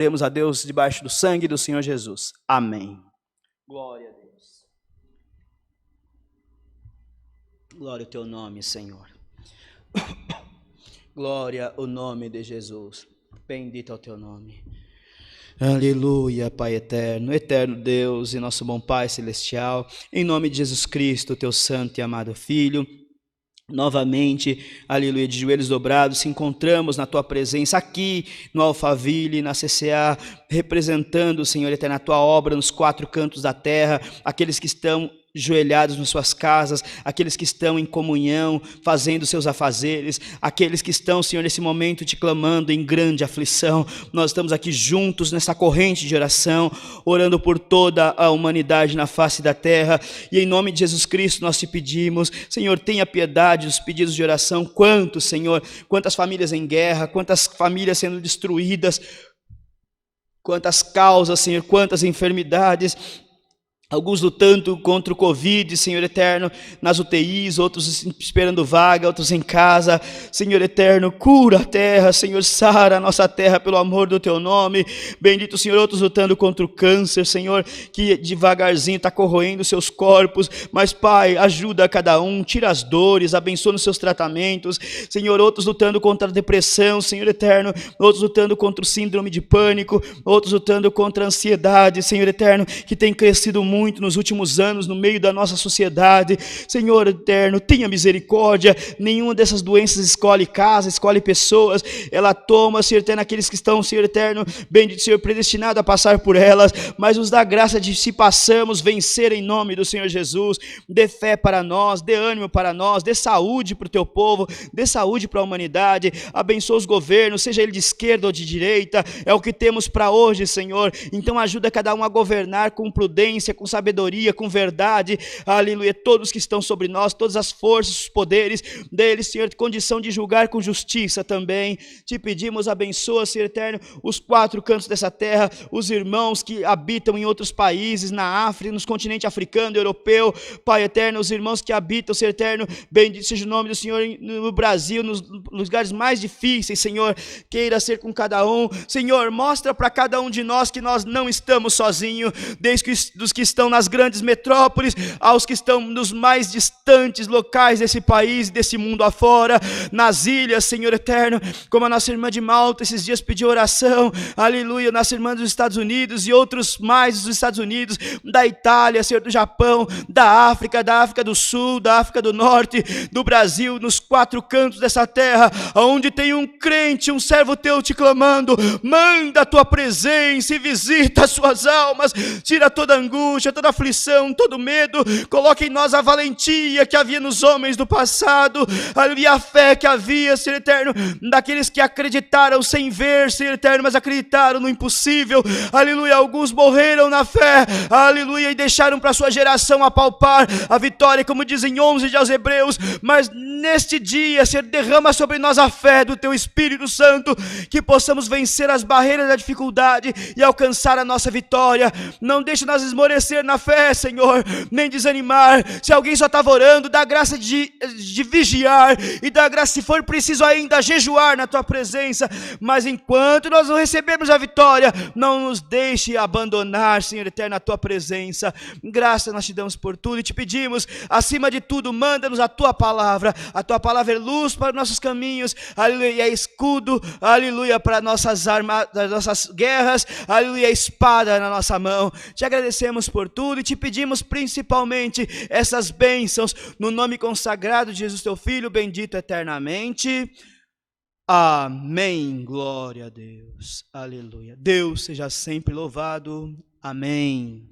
Oremos a Deus debaixo do sangue do Senhor Jesus. Amém. Glória a Deus. Glória ao teu nome, Senhor. Glória ao nome de Jesus. Bendito é o teu nome. Aleluia, Pai eterno, eterno Deus e nosso bom Pai celestial, em nome de Jesus Cristo, teu santo e amado Filho, novamente, aleluia, de joelhos dobrados, se encontramos na tua presença aqui no Alphaville, na CCA, representando, Senhor eterno, a tua obra nos quatro cantos da terra, aqueles que estão ajoelhados nas suas casas, aqueles que estão em comunhão, fazendo seus afazeres, aqueles que estão, Senhor, nesse momento te clamando em grande aflição. Nós estamos aqui juntos nessa corrente de oração, orando por toda a humanidade na face da terra, e em nome de Jesus Cristo nós te pedimos, Senhor, tenha piedade dos pedidos de oração. Quantos, Senhor, quantas famílias em guerra, quantas famílias sendo destruídas, quantas causas, Senhor, quantas enfermidades, alguns lutando contra o Covid, Senhor eterno, nas UTIs, outros esperando vaga, outros em casa. Senhor eterno, cura a terra, Senhor, sara a nossa terra pelo amor do teu nome. Bendito, Senhor, outros lutando contra o câncer, Senhor, que devagarzinho está corroendo seus corpos, mas Pai, ajuda a cada um, tira as dores, abençoa nos seus tratamentos. Senhor, outros lutando contra a depressão, Senhor eterno, outros lutando contra o síndrome de pânico, outros lutando contra a ansiedade, Senhor eterno, que tem crescido muito nos últimos anos no meio da nossa sociedade. Senhor eterno, tenha misericórdia. Nenhuma dessas doenças escolhe casa, escolhe pessoas, ela toma, Senhor eterno, aqueles que estão, Senhor eterno, bendito Senhor, predestinado a passar por elas, mas nos dá graça de, se passamos, vencer em nome do Senhor Jesus. Dê fé para nós, dê ânimo para nós, dê saúde para o teu povo, dê saúde para a humanidade, abençoa os governos, seja ele de esquerda ou de direita, é o que temos para hoje, Senhor. Então ajuda cada um a governar com prudência, com sabedoria, com verdade, aleluia, todos que estão sobre nós, todas as forças, os poderes deles, Senhor, condição de julgar com justiça também. Te pedimos, abençoa, Senhor eterno, os quatro cantos dessa terra, os irmãos que habitam em outros países, na África, nos continentes africano, europeu, Pai eterno, os irmãos que habitam, Senhor eterno, bendito seja o nome do Senhor no Brasil, nos lugares mais difíceis, Senhor, queira ser com cada um. Senhor, mostra para cada um de nós que nós não estamos sozinhos, desde dos que estão nas grandes metrópoles, aos que estão nos mais distantes locais desse país, desse mundo afora, nas ilhas, Senhor eterno, como a nossa irmã de Malta esses dias pediu oração, aleluia, nossa irmã dos Estados Unidos e outros mais dos Estados Unidos, da Itália, Senhor, do Japão, da África do Sul, da África do Norte, do Brasil, nos quatro cantos dessa terra, onde tem um crente, um servo teu te clamando, manda a tua presença e visita as suas almas, tira toda angústia, toda aflição, todo medo, coloca em nós a valentia que havia nos homens do passado, aleluia, a fé que havia, Senhor eterno, daqueles que acreditaram sem ver, Senhor eterno, mas acreditaram no impossível, aleluia, alguns morreram na fé, aleluia, e deixaram para sua geração apalpar a vitória, como dizem 11 aos Hebreus, mas neste dia, Senhor, derrama sobre nós a fé do teu Espírito Santo, que possamos vencer as barreiras da dificuldade e alcançar a nossa vitória. Não deixe nós esmorecer na fé, Senhor, nem desanimar. Se alguém só estava orando, dá graça de vigiar, e dá graça, se for preciso ainda, jejuar na tua presença, mas enquanto nós não recebemos a vitória, não nos deixe abandonar, Senhor eterno, a tua presença. Graça nós te damos por tudo e te pedimos, acima de tudo, manda-nos a tua palavra é luz para nossos caminhos, aleluia, e é escudo, aleluia, para nossas armas, das nossas guerras, aleluia, a espada na nossa mão. Te agradecemos por tudo e te pedimos principalmente essas bênçãos no nome consagrado de Jesus teu Filho, bendito eternamente. Amém. Glória a Deus. Aleluia. Deus seja sempre louvado. Amém.